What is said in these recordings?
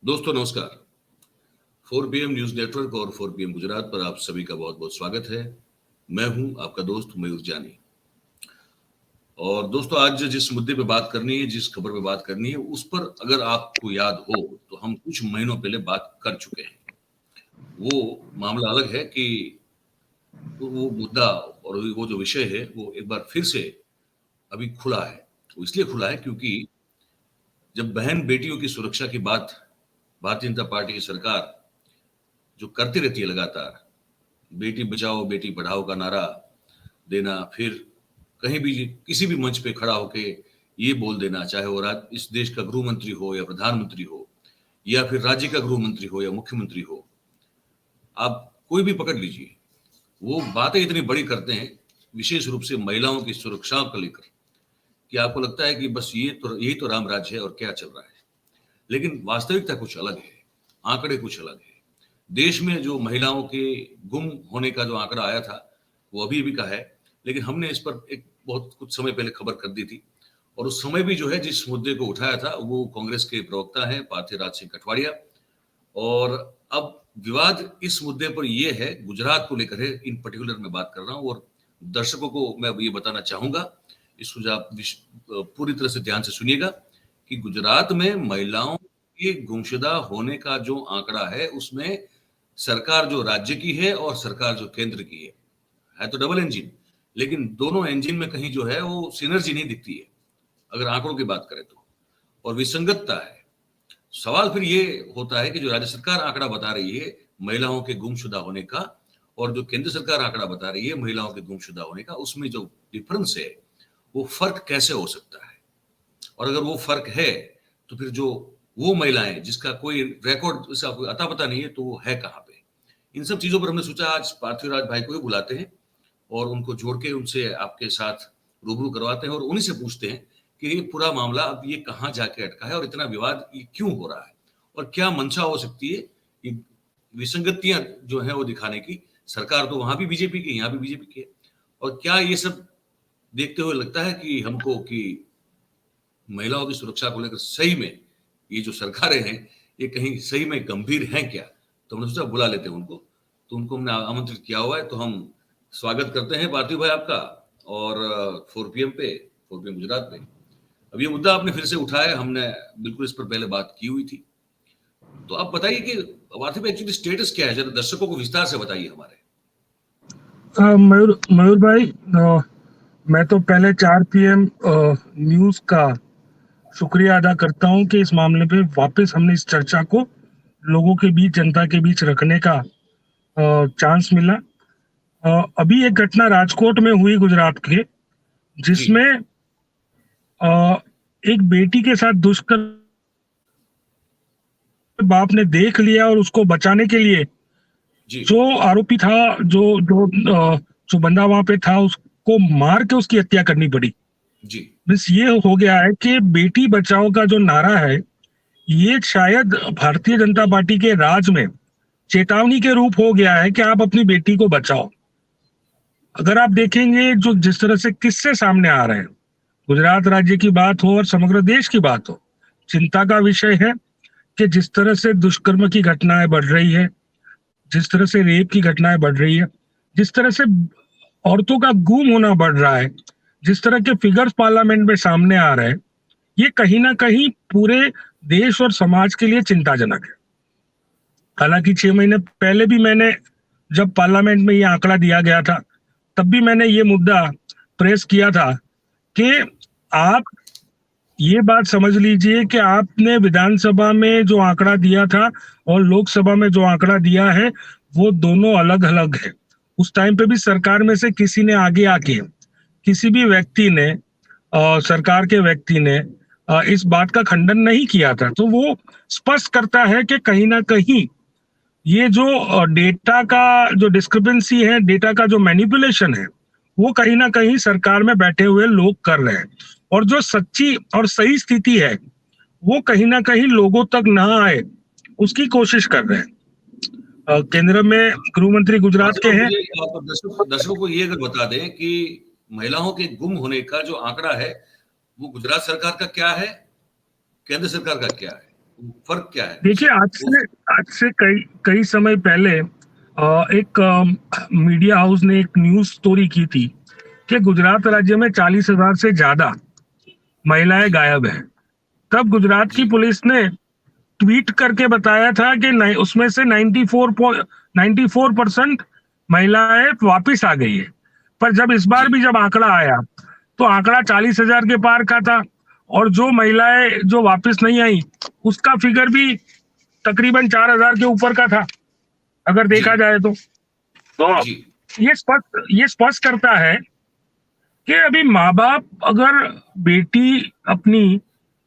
दोस्तों नमस्कार। 4PM news network और 4PM गुजरात पर आप सभी का बहुत बहुत स्वागत है। मैं हूं आपका दोस्त मयूर जानी। और दोस्तों आज जिस मुद्दे पे बात करनी है, जिस खबर पे बात करनी है, उस पर अगर आपको याद हो तो हम कुछ महीनों पहले बात कर चुके हैं। वो मामला अलग है कि वो मुद्दा और वो जो विषय है वो एक बार फिर से अभी खुला है। वो इसलिए खुला है क्योंकि जब बहन बेटियों की सुरक्षा की बात भारतीय जनता पार्टी की सरकार जो करती रहती है लगातार, बेटी बचाओ बेटी पढ़ाओ का नारा देना, फिर कहीं भी किसी भी मंच पे खड़ा होके ये बोल देना, चाहे वो इस देश का गृह मंत्री हो या प्रधानमंत्री हो या फिर राज्य का गृह मंत्री हो या मुख्यमंत्री हो, आप कोई भी पकड़ लीजिए, वो बातें इतनी बड़ी करते हैं विशेष रूप से महिलाओं की सुरक्षा को लेकर कि आपको लगता है कि बस यही तो राम राज्य है और क्या चल रहा है। लेकिन वास्तविकता कुछ अलग है, आंकड़े कुछ अलग है। देश में जो महिलाओं के गुम होने का जो आंकड़ा आया था वो अभी का है, लेकिन हमने इस पर एक बहुत कुछ समय पहले खबर कर दी थी। और उस समय भी जो है जिस मुद्दे को उठाया था वो कांग्रेस के प्रवक्ता हैं पार्थीराज सिंह कठवाड़िया। और अब विवाद इस मुद्दे पर ये है, गुजरात को लेकर है, इन पर्टिकुलर में बात कर रहा हूँ। और दर्शकों को मैं ये बताना चाहूंगा, इसको आप पूरी तरह से ध्यान से सुनिएगा कि गुजरात में महिलाओं के गुमशुदा होने का जो आंकड़ा है उसमें सरकार जो राज्य की है और सरकार जो केंद्र की है तो डबल इंजन, लेकिन दोनों इंजन में कहीं जो है वो सिनर्जी नहीं दिखती है अगर आंकड़ों की बात करें तो, और विसंगतता है। सवाल फिर ये होता है कि जो राज्य सरकार आंकड़ा बता रही है महिलाओं के गुमशुदा होने का और जो केंद्र सरकार आंकड़ा बता रही है महिलाओं के गुमशुदा होने का, उसमें जो डिफरेंस है वो फर्क कैसे हो सकता है। और अगर वो फर्क है तो फिर जो वो महिलाएं जिसका कोई रिकॉर्ड आपको अता पता नहीं है तो वो है कहाँ पे। इन सब चीजों पर हमने सोचा आज पार्थीराज भाई को ही बुलाते हैं और उनको जोड़ के उनसे आपके साथ रूबरू करवाते हैं और उन्हीं से पूछते हैं कि ये पूरा मामला अब ये कहाँ जाके अटका है और इतना विवाद ये क्यों हो रहा है और क्या मंशा हो सकती है ये विसंगतियां जो है वो दिखाने की। सरकार तो वहां भी बीजेपी की, यहाँ भी बीजेपी की है, और क्या ये सब देखते हुए लगता है कि हमको कि महिलाओं की सुरक्षा को लेकर सही में ये जो सरकारें हैं ये कहीं सही में गंभीर हैं क्या। तो हमने सोचा बुला लेते हैं उनको, तो उनको हमने आमंत्रित किया हुआ है। तो हम स्वागत करते हैं पार्थिव भाई आपका और 4PM पे, 4PM गुजरात पे। अब ये मुद्दा आपने फिर से उठाया, हमने बिल्कुल इस पर पहले बात की हुई थी, तो आप बताइए कि पार्थिव भाई एक्चुअली स्टेटस क्या है, जरा दर्शकों को विस्तार से बताइए हमारे। मयूर भाई, मैं तो पहले 4PM न्यूज का शुक्रिया अदा करता हूं कि इस मामले पे वापस हमने इस चर्चा को लोगों के बीच, जनता के बीच रखने का चांस मिला। अभी एक घटना राजकोट में हुई गुजरात के, जिसमें एक बेटी के साथ दुष्कर्म बाप ने देख लिया और उसको बचाने के लिए जो आरोपी था, जो बंदा वहां पे था, उसको मार के उसकी हत्या करनी पड़ी। बस ये हो गया है कि बेटी बचाओ का जो नारा है ये शायद भारतीय जनता पार्टी के राज में चेतावनी के रूप हो गया है कि आप अपनी बेटी को बचाओ। अगर आप देखेंगे जो जिस तरह से किस्से सामने आ रहे हैं, गुजरात राज्य की बात हो और समग्र देश की बात हो, चिंता का विषय है कि जिस तरह से दुष्कर्म की घटनाएं बढ़ रही है, जिस तरह से रेप की घटनाएं बढ़ रही है, जिस तरह से औरतों का गुम होना बढ़ रहा है, जिस तरह के फिगर्स पार्लियामेंट में सामने आ रहे हैं, ये कहीं ना कहीं पूरे देश और समाज के लिए चिंताजनक है। हालांकि 6 महीने पहले भी मैंने, जब पार्लियामेंट में ये आंकड़ा दिया गया था, तब भी मैंने ये मुद्दा प्रेस किया था कि आप ये बात समझ लीजिए कि आपने विधानसभा में जो आंकड़ा दिया था और लोकसभा में जो आंकड़ा दिया है वो दोनों अलग अलग है। उस टाइम पे भी सरकार में से किसी ने आगे आके, किसी भी व्यक्ति ने, सरकार के व्यक्ति ने इस बात का खंडन नहीं किया था। तो वो स्पष्ट करता है कि कहीं ना कहीं ये जो डेटा का जो डिस्क्रिपेंसी है, डेटा का जो मैनिपुलेशन है, वो कहीं ना कहीं सरकार में बैठे हुए लोग कर रहे हैं, और जो सच्ची और सही स्थिति है वो कहीं ना कहीं लोगों तक ना आए उसकी कोशिश कर रहे हैं। केंद्र में गृह मंत्री गुजरात के हैं। दर्शकों को ये अगर बता दें कि महिलाओं के गुम होने का जो आंकड़ा है वो गुजरात सरकार का क्या है, केंद्र सरकार का क्या है। फर्क क्या है? देखिए, आज से कई समय पहले एक मीडिया हाउस ने एक न्यूज स्टोरी की थी कि गुजरात राज्य में 40,000 से ज्यादा महिलाएं गायब हैं। तब गुजरात की पुलिस ने ट्वीट करके बताया था कि उसमें से 94% महिलाएं वापिस आ गई है। पर जब इस बार भी जब आंकड़ा आया तो आंकड़ा 40,000 के पार का था, और जो महिलाएं जो वापस नहीं आई उसका फिगर भी तकरीबन 4,000 के ऊपर का था, अगर देखा जाए तो ये स्पष्ट करता है कि अभी माँ बाप अगर बेटी अपनी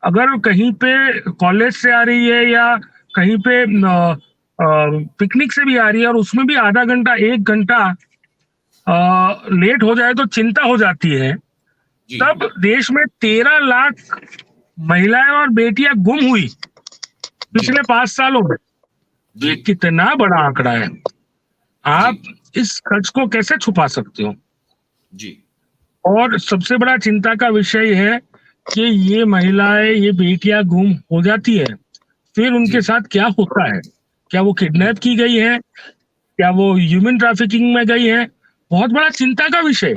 अगर कहीं पे कॉलेज से आ रही है या कहीं पे पिकनिक से भी आ रही है और उसमें भी आधा घंटा 1 घंटा लेट हो जाए तो चिंता हो जाती है। तब देश में 13 लाख महिलाएं और बेटियां गुम हुई पिछले 5 सालों में। ये कितना बड़ा आंकड़ा है। आप इस खर्च को कैसे छुपा सकते हो? जी। और सबसे बड़ा चिंता का विषय है कि ये महिलाएं, ये बेटियां गुम हो जाती है, फिर उनके साथ क्या होता है? क्या वो किडनैप की गई है? क्या वो ह्यूमन ट्रैफिकिंग में गई है? बहुत बड़ा चिंता का विषय।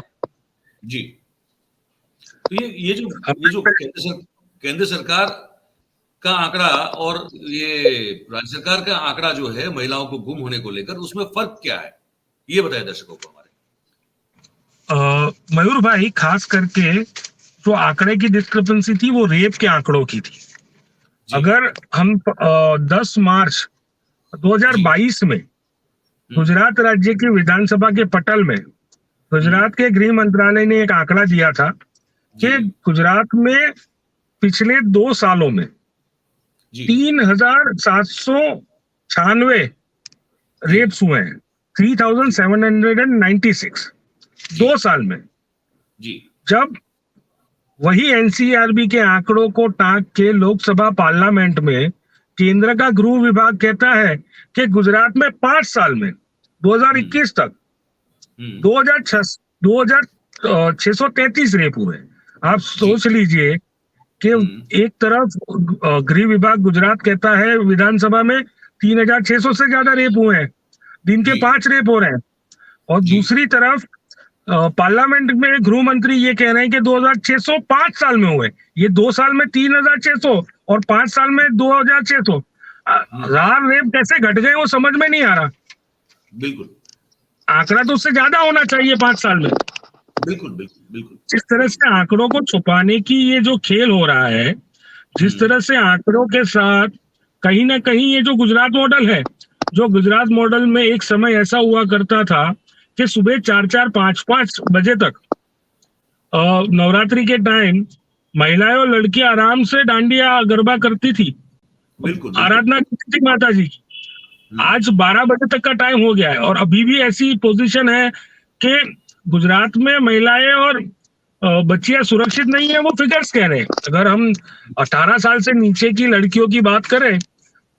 जी। तो ये जो केंद्र सरकार का आंकड़ा और ये राज्य सरकार का आंकड़ा जो है महिलाओं को गुम होने को लेकर, उसमें फर्क क्या है, ये बताए दर्शकों को हमारे। मयूर भाई, खास करके जो आंकड़े की डिस्क्रिपेंसी थी वो रेप के आंकड़ों की थी। अगर हम 10 मार्च 2022 में गुजरात राज्य की विधानसभा के पटल में गुजरात के गृह मंत्रालय ने एक आंकड़ा दिया था कि गुजरात में पिछले 2 सालों में 3,796 रेप्स हुए हैं। 3,796 2 साल में। जब वही एनसीआरबी के आंकड़ों को टांक के लोकसभा पार्लियामेंट में केंद्र का गृह विभाग कहता है कि गुजरात में 5 साल में 2021 तक 2,633 रेप हुए। आप सोच लीजिए कि एक तरफ गृह विभाग गुजरात कहता है विधानसभा में 3,600 से ज्यादा रेप हुए हैं, दिन के 5 रेप हो रहे हैं, और दूसरी तरफ पार्लियामेंट में गृह मंत्री ये कह रहे हैं कि 2,600 5 साल में हुए। ये 2 साल में 3,600 और 5 साल में 2,600। हजार रेप कैसे घट गए वो समझ में नहीं आ रहा। बिल्कुल, आंकड़ा तो उससे ज्यादा होना चाहिए 5 साल में। बिल्कुल। जिस तरह से आंकड़ों को छुपाने की ये जो खेल हो रहा है, जिस तरह से आंकड़ों के साथ कहीं ना कहीं ये जो गुजरात मॉडल है, जो गुजरात मॉडल में एक समय ऐसा हुआ करता था कि सुबह 4-4, 5-5 बजे तक नवरात्रि के टाइम महिलाएं और लड़कियां आराम से डांडिया गरबा करती थी, बिल्कुल। आराधना करती थी माता जी की। आज 12 बजे तक का टाइम हो गया है और अभी भी ऐसी पोजीशन है कि गुजरात में महिलाएं और बच्चियां सुरक्षित नहीं है। वो फिगर्स कह रहे हैं। अगर हम 18 साल से नीचे की लड़कियों की बात करें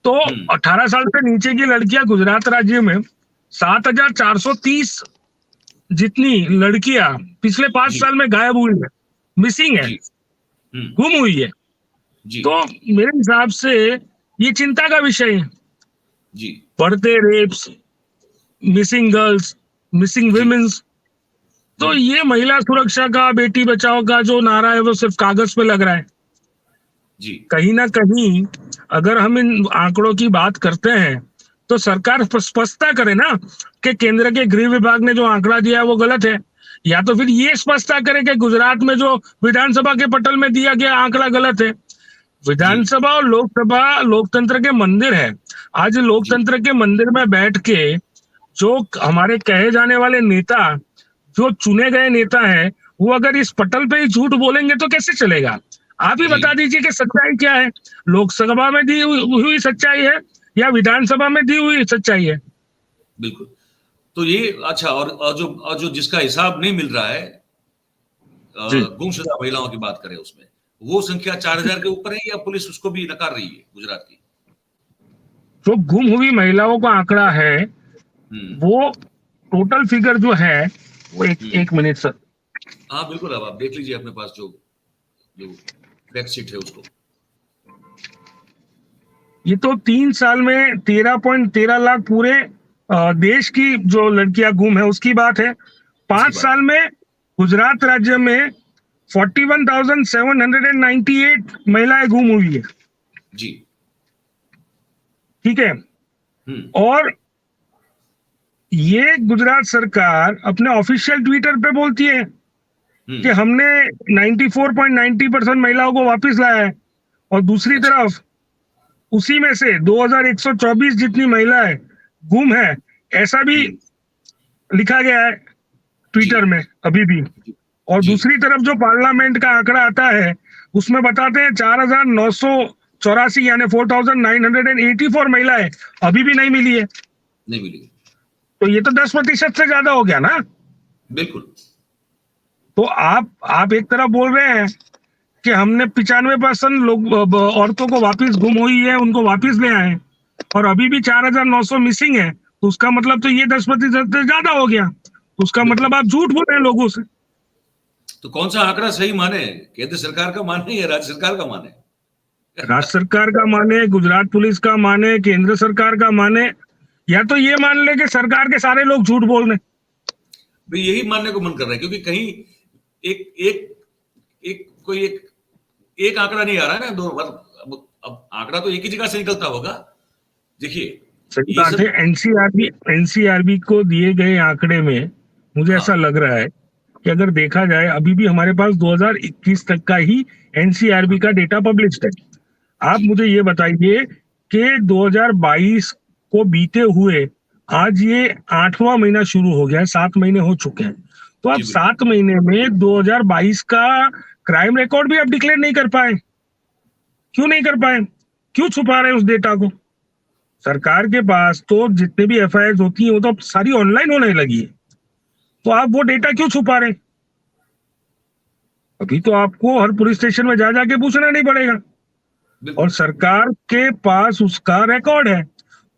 तो 18 साल से नीचे की लड़कियां गुजरात राज्य में 7,430 जितनी लड़कियां पिछले 5 साल में गायब हुई है, मिसिंग है, गुम हुई है। तो मेरे हिसाब से ये चिंता का विषय है। बढ़ते rapes, missing girls, missing women's. तो ये महिला सुरक्षा का, बेटी बचाओ का जो नारा है वो सिर्फ कागज पे लग रहा है। कहीं ना कहीं अगर हम इन आंकड़ों की बात करते हैं तो सरकार स्पष्टता करे ना कि केंद्र के गृह विभाग ने जो आंकड़ा दिया है वो गलत है, या तो फिर ये स्पष्टता करे कि गुजरात में जो विधानसभा के पटल में दिया गया आंकड़ा गलत है। विधानसभा और लोकसभा लोकतंत्र के मंदिर है। आज लोकतंत्र के मंदिर में बैठ के जो हमारे कहे जाने वाले नेता, जो चुने गए नेता है, वो अगर इस पटल पे ही झूठ बोलेंगे तो कैसे चलेगा? आप ही बता दीजिए कि सच्चाई क्या है। लोकसभा में दी हुई सच्चाई है या विधानसभा में दी हुई सच्चाई है? बिल्कुल। तो ये अच्छा, और जो जिसका हिसाब नहीं मिल रहा है, गुमशुदा महिलाओं की बात करें उसमें, वो संख्या 4,000 के ऊपर है या पुलिस उसको भी नकार रही है गुजरात की? जो गुम हुई महिलाओं का आंकड़ा है वो टोटल फिगर जो है वो एक मिनट सर। हाँ बिल्कुल, अब आप देख लीजिए अपने पास जो फैक्ट शीट है उसको। ये तो 3 साल में 13.13 लाख पूरे देश की जो लड़कियां गुम है उसकी बात है। 5 साल में गुजरात राज्य में 41,798 महिलाएं गुम हुई है जी। ठीक है। और ये गुजरात सरकार अपने ऑफिशियल ट्विटर पे बोलती है कि हमने 94.90% महिलाओं को वापस लाया है, और दूसरी तरफ उसी में से 2124 जितनी महिलाएं गुम है ऐसा भी लिखा गया है ट्विटर में अभी भी। और दूसरी तरफ जो पार्लियामेंट का आंकड़ा आता है उसमें बताते हैं 4,984 यानी 4,984 महिलाएं अभी भी नहीं मिली है। नहीं मिली। तो ये तो 10% से ज्यादा हो गया ना। बिल्कुल। तो आप एक तरफ बोल रहे हैं कि हमने 95% लोग औरतों को वापस गुम हुई है उनको वापस ले आए, और अभी भी 4,900 मिसिंग है, तो उसका मतलब तो ये 10% से ज्यादा हो गया। उसका मतलब आप झूठ बोल रहे हैं लोगों से। तो कौन सा आंकड़ा सही माने, केंद्र सरकार का माने या राज्य सरकार का माने? राज्य सरकार का माने, गुजरात पुलिस का माने, केंद्र सरकार का माने, या तो ये मान ले कि सरकार के सारे लोग झूठ बोल रहे। भाई यही मानने को मन कर रहा है, क्योंकि कहीं एक आंकड़ा नहीं आ रहा है ना। दो अब आंकड़ा तो एक ही जगह से निकलता होगा। देखिए सही बात है। एनसीआरबी को दिए गए आंकड़े में मुझे ऐसा लग रहा है कि अगर देखा जाए अभी भी हमारे पास 2021 तक का ही एनसीआरबी का डेटा पब्लिश्ड है। आप मुझे ये बताइए कि 2022 को बीते हुए आज ये 8वां महीना शुरू हो गया है, 7 महीने हो चुके हैं। तो आप 7 महीने में 2022 का क्राइम रिकॉर्ड भी आप डिक्लेयर नहीं कर पाए। क्यों नहीं कर पाए? क्यों छुपा रहे हैं उस डेटा को? सरकार के पास तो जितने भी एफआईआर होती है वो तो सारी ऑनलाइन होने लगी है, तो आप वो डेटा क्यों छुपा रहे हैं? अभी तो आपको हर पुलिस स्टेशन में जा जाके पूछना नहीं पड़ेगा, और सरकार के पास उसका रिकॉर्ड है।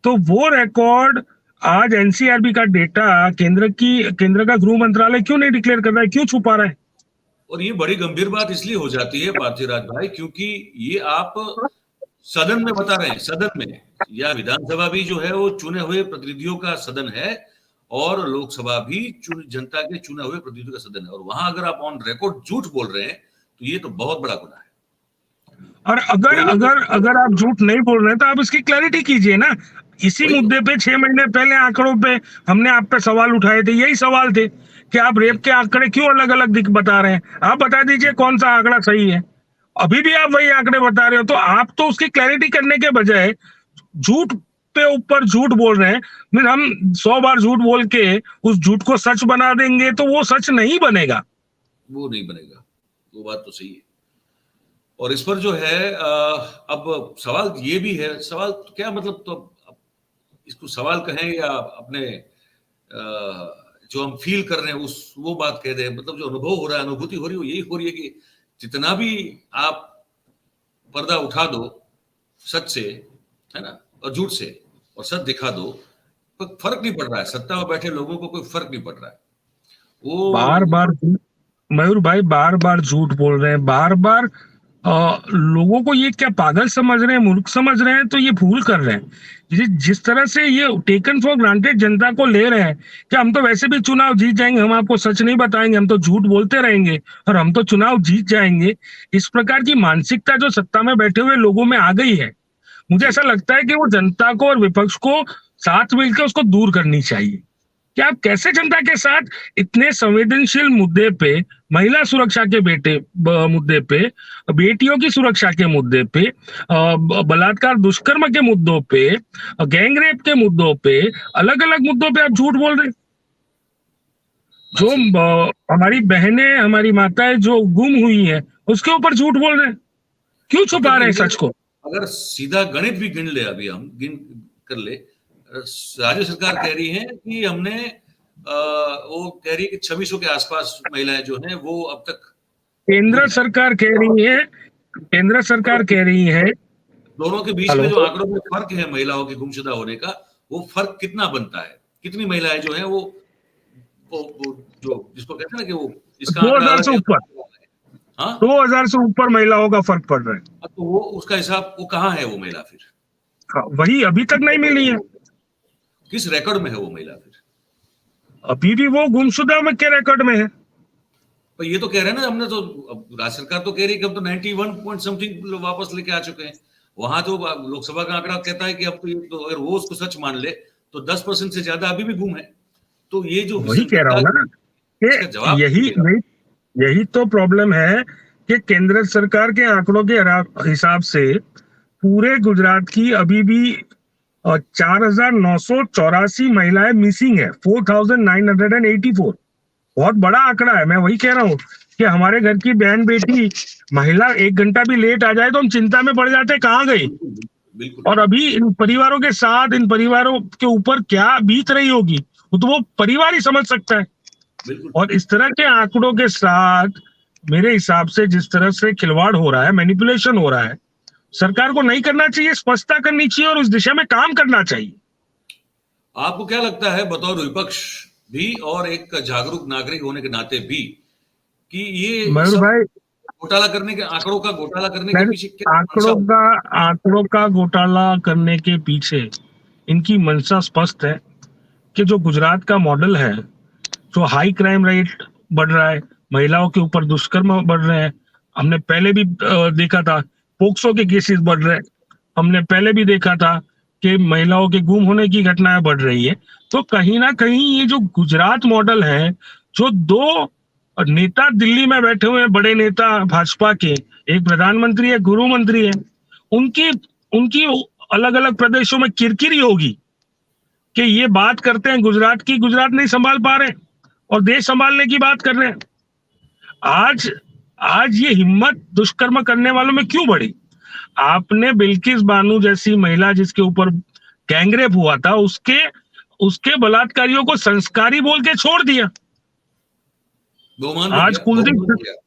तो वो रिकॉर्ड आज एनसीआरबी का डेटा केंद्र का गृह मंत्रालय क्यों नहीं डिक्लेयर कर रहा है, क्यों छुपा रहा है? और ये बड़ी गंभीर बात इसलिए हो जाती है पार्थीराज भाई, क्योंकि ये आप सदन में बता रहे हैं। सदन में, या विधानसभा भी जो है वो चुने हुए प्रतिनिधियों का सदन है, और लोकसभा भी जनता के चुने हुए प्रतिनिधियों का सदन है, और वहां अगर आप ऑन रिकॉर्ड झूठ बोल रहे हैं तो ये तो बहुत बड़ा गुनाह है। और अगर आप झूठ नहीं बोल रहे हैं तो आप इसकी क्लैरिटी कीजिए ना। इसी मुद्दे पे 6 महीने पहले आंकड़ों पे हमने आप पे सवाल उठाए थे। यही सवाल थे कि आप रेप के आंकड़े क्यों अलग अलग बता रहे हैं। आप बता दीजिए कौन सा आंकड़ा सही है। अभी भी आप वही आंकड़े बता रहे हो, तो आप तो उसकी क्लैरिटी करने के बजाय झूठ पे ऊपर झूठ बोल रहे हैं। हम 100 बार झूठ बोल के उस झूठ को सच बना देंगे तो वो सच नहीं बनेगा। वो नहीं बनेगा, वो बात तो सही है। और इस पर जो है अब सवाल ये भी है, सवाल क्या मतलब, तो इसको सवाल कहें या अपने जो हम फील कर रहे हैं उस वो बात कह दें, मतलब जो अनुभव हो रहा है, अनुभूति हो रही है, यही हो रही है कि जितना भी आप पर्दा उठा दो सच से, है ना, और झूठ से, और सच दिखा दो, कोई फर्क नहीं पड़ रहा है। सत्ता में बैठे लोगों को कोई फर्क नहीं पड़ रहा है। वो बार बार मयूर भाई बार बार झूठ बोल रहे हैं, बार बार लोगों को ये क्या पागल समझ रहे हैं, मूर्ख समझ रहे हैं, तो ये भूल कर रहे हैं। जिस तरह से ये टेकन फॉर ग्रांटेड जनता को ले रहे हैं कि हम तो वैसे भी चुनाव जीत जाएंगे, हम आपको सच नहीं बताएंगे, हम तो झूठ बोलते रहेंगे और हम तो चुनाव जीत जाएंगे। इस प्रकार की मानसिकता जो सत्ता में बैठे हुए लोगों में आ गई है, मुझे ऐसा लगता है कि वो जनता को और विपक्ष को साथ मिलकर उसको दूर करनी चाहिए। कि आप कैसे जनता के साथ इतने संवेदनशील मुद्दे पे, महिला सुरक्षा के मुद्दे पे, बेटियों की सुरक्षा के मुद्दे पे, बलात्कार दुष्कर्म के मुद्दों पे, गैंग रेप के मुद्दों पे, अलग अलग मुद्दों पे आप झूठ बोल रहे। जो हमारी बहनें, हमारी माताएं जो गुम हुई हैं उसके ऊपर झूठ बोल रहे, क्यों छुपा रहे हैं सच को? अगर सीधा गणित भी गिन ले, अभी हम गिन कर ले, राज्य सरकार कह रही है कि हमने वो कह रही है कि 2600 के आसपास महिलाएं जो हैं वो अब तक। केंद्र सरकार कह रही है दोनों के बीच में जो आंकड़ों में फर्क है महिलाओं के गुमशुदा होने का, वो फर्क कितना बनता है? कितनी महिलाएं जो हैं वो जो जिसको कहते हैं ना कि वो इसका 2000 से ऊपर, 2000 से ऊपर महिलाओं का फर्क पड़ रहा है। तो वो उसका हिसाब वो कहाँ है वो महिला फिर? वही अभी तक नहीं मिली है। किस रिकॉर्ड में है वो महिला फिर? अभी भी वो गुमशुदा में के रिकॉर्ड में है। पर ये तो कह रहे हैं ना, हमने तो, राज्य सरकार तो कह रही है कि अब तो 91 पॉइंट समथिंग वापस लेके आ चुके हैं। वहां तो लोकसभा का आंकड़ा कहता है कि अब तो, तो अगर वो उसको सच मान ले तो 10% से ज्यादा अभी भी गुम है। तो ये जो वही कह रहा हूँ ना इसका कि जवाब यही देगा। यही यही तो प्रॉब्लम है कि केंद्र सरकार के आंकड़ों के हिसाब से पूरे गुजरात की अभी भी 4,984 महिलाएं मिसिंग है। 4,984 बहुत बड़ा आंकड़ा है। मैं वही कह रहा हूँ कि हमारे घर की बहन बेटी महिला 1 घंटा भी लेट आ जाए तो हम चिंता में पड़ जाते, कहाँ गई। बिल्कुल। और अभी इन परिवारों के साथ, इन परिवारों के ऊपर क्या बीत रही होगी वो तो वो परिवार ही समझ सकता है। बिल्कुल। और इस तरह के आंकड़ों के साथ मेरे हिसाब से जिस तरह से खिलवाड़ हो रहा है, मैनिपुलेशन हो रहा है, सरकार को नहीं करना चाहिए, स्पष्टता करनी चाहिए और उस दिशा में काम करना चाहिए। आपको क्या लगता है बतौर विपक्ष भी और एक जागरूक नागरिक होने के नाते भी, कि ये मयूर सब भाई, घोटाला करने के, आंकड़ों का घोटाला करने के पीछे क्या मंशा आंकड़ों हो? का आंकड़ों का घोटाला करने के पीछे इनकी मंशा स्पष्ट है कि जो गुजरात का मॉडल है, जो हाई क्राइम रेट बढ़ रहा है, महिलाओं के ऊपर दुष्कर्म बढ़ रहे हैं, हमने पहले भी देखा था। पोक्सो के केसेस बढ़ रहे हैं, हमने पहले भी देखा था कि महिलाओं के गुम होने की घटनाएं बढ़ रही है। तो कहीं ना कहीं ये जो गुजरात मॉडल है, जो दो नेता दिल्ली में बैठे हुए हैं, बड़े नेता भाजपा के, एक प्रधानमंत्री है, गृह मंत्री है, उनकी उनकी अलग अलग प्रदेशों में किरकिरी होगी कि ये बात करते हैं गुजरात की, गुजरात नहीं संभाल पा रहे और देश संभालने की बात कर रहे हैं। आज आज ये हिम्मत दुष्कर्म करने वालों में क्यों बढ़ी? आपने बिल्किस बानो जैसी महिला जिसके ऊपर गैंगरेप हुआ था, उसके उसके बलात्कारियों को संस्कारी बोल के छोड़ दिया। बहुमान भी आज किया, कुलदीप, बहुमान किया, हाँ,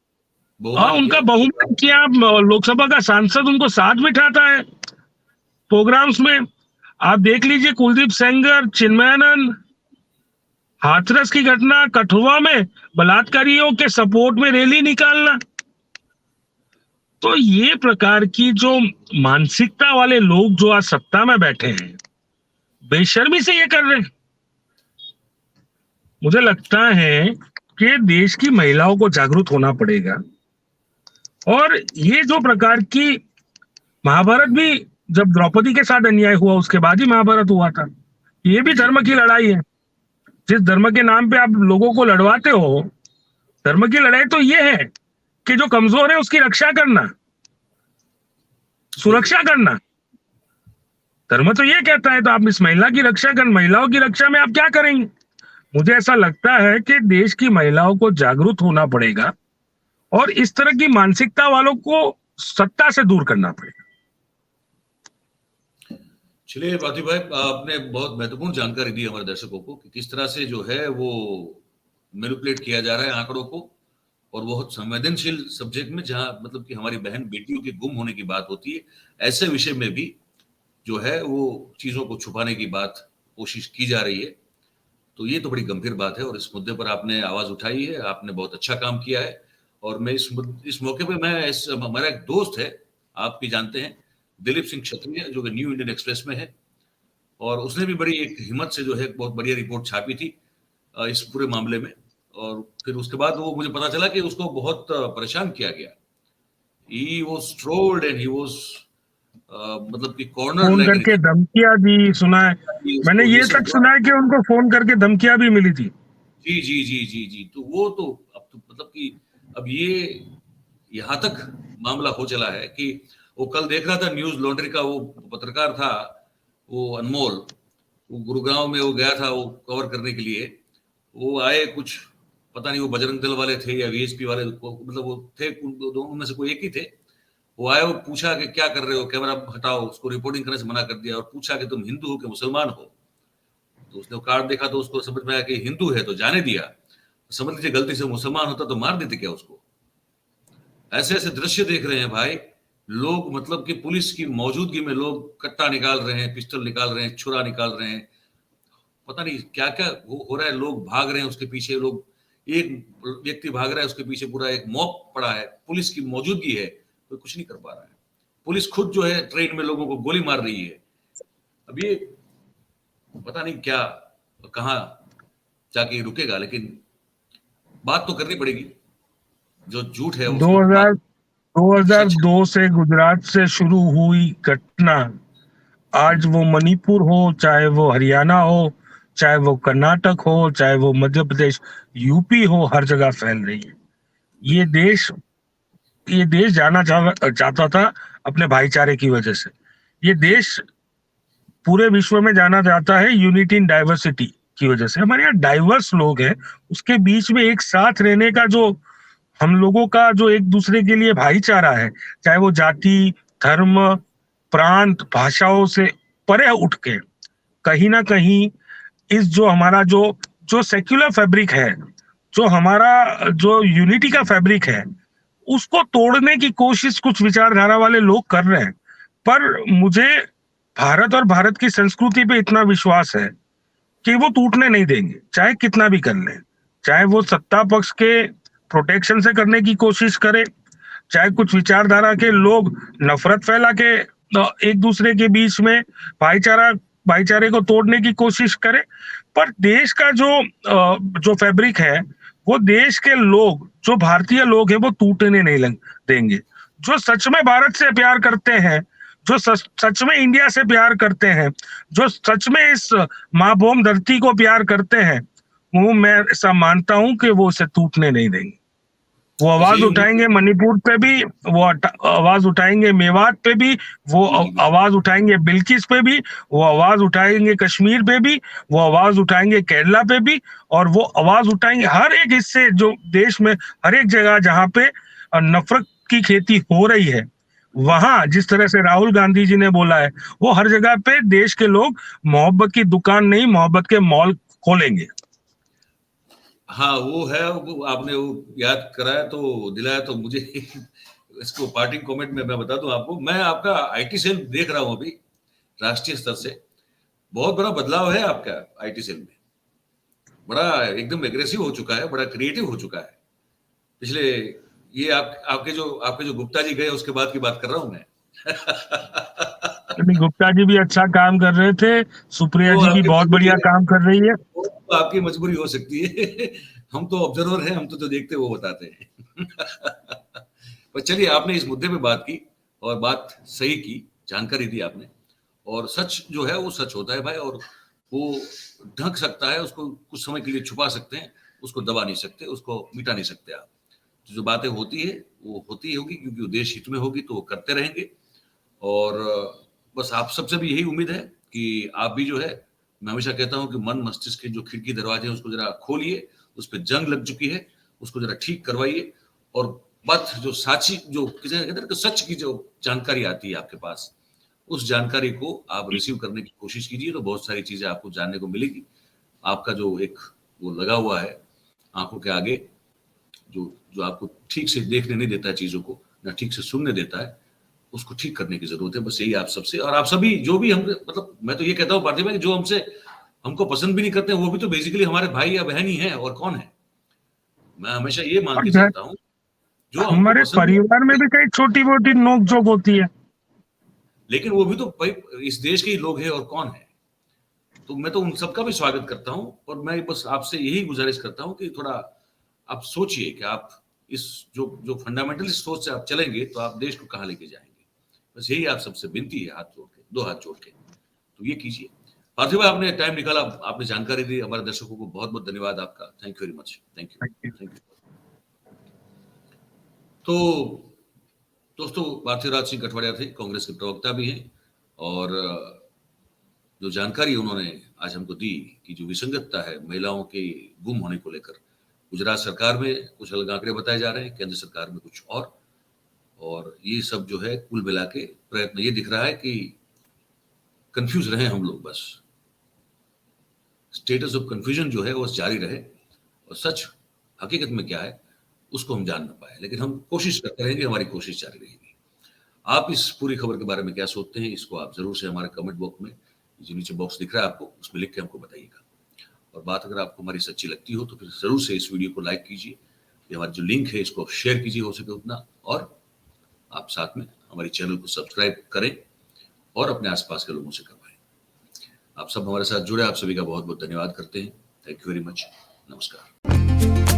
बहुमान उनका किया। बहुमत किया। लोकसभा का सांसद उनको साथ बिठाता है प्रोग्राम्स में। आप देख लीजिए, कुलदीप सेंगर, चिन्मयानंद, हाथरस की घटना, कठुआ में बलात्कारियों के सपोर्ट में रैली निकालना। तो ये प्रकार की जो मानसिकता वाले लोग जो आज सत्ता में बैठे हैं, बेशर्मी से ये कर रहे हैं। मुझे लगता है कि देश की महिलाओं को जागरूक होना पड़ेगा। और ये जो प्रकार की, महाभारत भी जब द्रौपदी के साथ अन्याय हुआ उसके बाद ही महाभारत हुआ था। ये भी धर्म की लड़ाई है। जिस धर्म के नाम पे आप लोगों को लड़वाते हो, धर्म की लड़ाई तो ये है कि जो कमजोर है उसकी रक्षा करना, सुरक्षा करना। धर्म तो ये कहता है, तो आप इस महिला की रक्षा कर, महिलाओं की रक्षा में आप क्या करेंगे? मुझे ऐसा लगता है कि देश की महिलाओं को जागरूक होना पड़ेगा और इस तरह की मानसिकता वालों को सत्ता से दूर करना पड़ेगा। चलिए पार्थिव भाई, आपने बहुत महत्वपूर्ण जानकारी दी हमारे दर्शकों को कि किस तरह से जो है वो मैनिपुलेट किया जा रहा है आंकड़ों को, और बहुत संवेदनशील सब्जेक्ट में, जहां मतलब कि हमारी बहन बेटियों के गुम होने की बात होती है, ऐसे विषय में भी जो है वो चीजों को छुपाने की बात कोशिश की जा रही है। तो ये तो बड़ी गंभीर बात है और इस मुद्दे पर आपने आवाज उठाई है, आपने बहुत अच्छा काम किया है। और मैं इस मौके पे मैं हमारा एक दोस्त है, आप भी जानते हैं, दिलीप सिंह क्षत्रिय, जो कि न्यू इंडियन एक्सप्रेस में है, और उसने भी बड़ी एक हिम्मत से जो है बहुत बढ़िया रिपोर्ट छापी थी इस पूरे मामले में। और फिर उसके बाद वो मुझे पता चला कि उसको बहुत परेशान किया गया। He was trolled and he was मतलब कि कॉर्नर फोन लाइक करके धमकियां दी, सुना है। मैंने उसको ये ये सब तक हुआ। सुना है कि उनको फोन करके धमकियां भी मिली थी। जी जी जी जी जी, तो वो तो अब तो मतलब कि अब ये यहाँ तक मामला हो चला है कि वो कल देख रहा था न्यूज लॉन्ड्री का, वो पत्रकार था, वो अनमोल, वो गुरुग्राम में वो गया था वो कवर करने के लिए। वो आए कुछ, पता नहीं वो बजरंग दल वाले थे या वीएसपी वाले, मतलब वो थे दोनों में से कोई एक ही थे। वो आए, वो पूछा कि क्या कर रहे हो, कैमरा हटाओ, उसको रिपोर्टिंग करने से मना कर दिया और पूछा कि तुम हिंदू हो कि मुसलमान हो। तो उसने वो कार्ड देखा तो उसको समझ में आया कि हिंदू है तो जाने दिया, समझ लीजिए गलती से मुसलमान होता तो मार देते क्या उसको। ऐसे ऐसे दृश्य देख रहे हैं भाई लोग, मतलब कि पुलिस की मौजूदगी में लोग कट्टा निकाल रहे हैं, पिस्टल निकाल रहे हैं, छुरा निकाल रहे हैं, पता नहीं क्या क्या हो रहा है, लोग भाग रहे हैं उसके पीछे, लोग, एक व्यक्ति भाग रहा है उसके पीछे पूरा एक मॉब पड़ा है, पुलिस की मौजूदगी है, कोई कुछ नहीं कर पा रहा है। पुलिस खुद जो है ट्रेन में लोगों को गोली मार रही है। अब ये पता नहीं क्या कहाँ जाके रुकेगा, लेकिन बात तो करनी पड़ेगी। जो झूठ है उसको 2002 से गुजरात से शुरू हुई घटना आज वो मणिपुर हो, चाहे वो हरियाणा हो, चाहे वो कर्नाटक हो, चाहे वो मध्य प्रदेश, यूपी हो, हर जगह फैल रही है। ये देश जाना चाहता था अपने भाईचारे की वजह से। ये देश पूरे विश्व में जाना जाता है यूनिटी इन डाइवर्सिटी की वजह से। हमारे यहाँ डाइवर्स लोग हैं, उसके बीच में एक साथ रहने का जो हम लोगों का जो एक दूसरे के लिए भाईचारा है, चाहे वो जाति, धर्म, प्रांत, भाषाओं से परे उठ के कहीं ना कहीं इस जो हमारा जो जो सेक्युलर फैब्रिक है, जो हमारा जो यूनिटी का फैब्रिक है, उसको तोड़ने की कोशिश कुछ विचारधारा वाले लोग कर रहे हैं। पर मुझे भारत और भारत की संस्कृति पे इतना विश्वास है कि वो टूटने नहीं देंगे, चाहे कितना भी कर लें। चाहे वो सत्ता पक्ष के प्रोटेक्शन से करने की कोशिश करे, चाहे कुछ विचारधारा के लोग नफरत फैला के एक दूसरे के बीच में भाईचारे को तोड़ने की कोशिश करे, पर देश का जो फैब्रिक है, वो देश के लोग, जो भारतीय लोग हैं, वो टूटने नहीं देंगे। जो सच में भारत से प्यार करते हैं, जो सच में इंडिया से प्यार करते हैं, जो सच में इस माँ भूमि धरती को प्यार करते हैं, वो मैं ऐसा मानता हूं कि वो उसे टूटने नहीं देंगे। वो आवाज उठाएंगे मणिपुर पे भी, वो आवाज उठाएंगे मेवात पे भी, वो आवाज उठाएंगे बिल्किस पे भी, वो आवाज उठाएंगे कश्मीर पे भी, वो आवाज उठाएंगे केरला पे भी, और वो आवाज उठाएंगे हर एक हिस्से जो देश में, हर एक जगह जहां पे नफरत की खेती हो रही है, वहां जिस तरह से राहुल गांधी जी ने बोला है, वो हर जगह पे देश के लोग मोहब्बत की दुकान नहीं, मोहब्बत के मॉल खोलेंगे। हाँ वो है, वो आपने वो याद कराया तो दिलाया तो मुझे इसको पार्टिंग कमेंट में मैं बता दूं आपको, मैं आपका आईटी सेल देख रहा हूं अभी राष्ट्रीय स्तर से। बहुत बड़ा बदलाव है आपका आईटी सेल में, बड़ा एकदम एग्रेसिव हो चुका है, बड़ा क्रिएटिव हो चुका है। पिछले ये आपके जो गुप्ता जी गए उसके बाद की बात कर रहा हूं मैं। गुप्ता जी भी अच्छा काम कर रहे थे, सुप्रिया जी भी बहुत बढ़िया काम कर रही है। तो आपकी मजबूरी हो सकती है। हम तो ऑब्जर्वर हैं, हम तो जो देखते हैं वो बताते हैं। पर चलिए, आपने इस मुद्दे पे बात की और बात सही की, जानकारी दी आपने। और सच जो है वो सच होता है भाई, और वो ढक सकता है, उसको कुछ समय के लिए छुपा सकते हैं, उसको दबा नहीं सकते, उसको मिटा नहीं सकते आप। तो जो बातें होती है वो होती होगी, क्योंकि वो देश हित में होगी तो वो करते रहेंगे। और बस आप सबसे भी यही उम्मीद है कि आप भी जो है, मैं हमेशा कहता हूं कि मन मस्तिष्क के जो खिड़की दरवाजे हैं उसको जरा खोलिए, उस पर जंग लग चुकी है, उसको जरा ठीक करवाइए। और बात जो साची, जो कहते हैं कि सच की जो जानकारी आती है आपके पास, उस जानकारी को आप रिसीव करने की कोशिश कीजिए, तो बहुत सारी चीजें आपको जानने को मिलेगी। आपका जो एक वो लगा हुआ है आंखों के आगे, जो आपको ठीक से देखने नहीं देता है चीजों को, ना ठीक से सुनने देता है, उसको ठीक करने की जरूरत है। बस यही आप सबसे, और आप सभी जो भी हम, मतलब मैं तो ये कहता हूँ पार्थिव भाई, जो हमको पसंद भी नहीं करते हैं, वो भी तो बेसिकली हमारे भाई या बहन ही है, और कौन है। मैं हमेशा ये मान के चलता हूँ, जो हमारे परिवार में भी कई छोटी मोटी नोक झोंक होती है, लेकिन वो भी तो भाई इस देश के ही लोग हैं, और कौन है। तो मैं तो उन सबका भी स्वागत करता हूँ, और मैं बस आपसे यही गुजारिश करता हूँ कि थोड़ा आप सोचिए कि आप इस जो फंडामेंटलिस्ट सोच से आप चलेंगे तो आप देश को कहाँ लेके जाएंगे। बस यही आप सबसे विनती है, हाथ जोड़ के, दो हाथ जोड़ के, तो ये कीजिए। पार्थिव भाई, आपने टाइम निकाला, आपने जानकारी दी, हमारे दर्शकों को बहुत बहुत धन्यवाद आपका। Thank you very much. Thank you. तो दोस्तों, पार्थिवराज सिंह कठवाड़िया थे, कांग्रेस के प्रवक्ता भी हैं, और जो जानकारी उन्होंने आज हमको दी कि जो विसंगतता है महिलाओं के गुम होने को लेकर, गुजरात सरकार में कुछ अलग आंकड़े बताए जा रहे हैं, केंद्र सरकार में कुछ और ये सब जो है कुल मिला के प्रयत्न ये दिख रहा है कि कंफ्यूज रहे हम लोग, बस स्टेटस ऑफ कंफ्यूजन जो है वो जारी रहे, और सच हकीकत में क्या है उसको हम जान ना पाए, लेकिन हम कोशिश करते रहेंगे, हमारी कोशिश जारी रहेगी। आप इस पूरी खबर के बारे में क्या सोचते हैं, इसको आप जरूर से हमारे कमेंट बॉक्स में, जो नीचे बॉक्स दिख रहा है आपको, उसमें लिख के हमको बताइएगा। और बात अगर आपको हमारी सच्ची लगती हो तो फिर जरूर से इस वीडियो को लाइक कीजिए, हमारा जो लिंक है इसको शेयर कीजिए हो सके उतना, और आप साथ में हमारे चैनल को सब्सक्राइब करें और अपने आसपास के लोगों से करवाएं। आप सब हमारे साथ जुड़े, आप सभी का बहुत बहुत धन्यवाद करते हैं। Thank you very much. नमस्कार।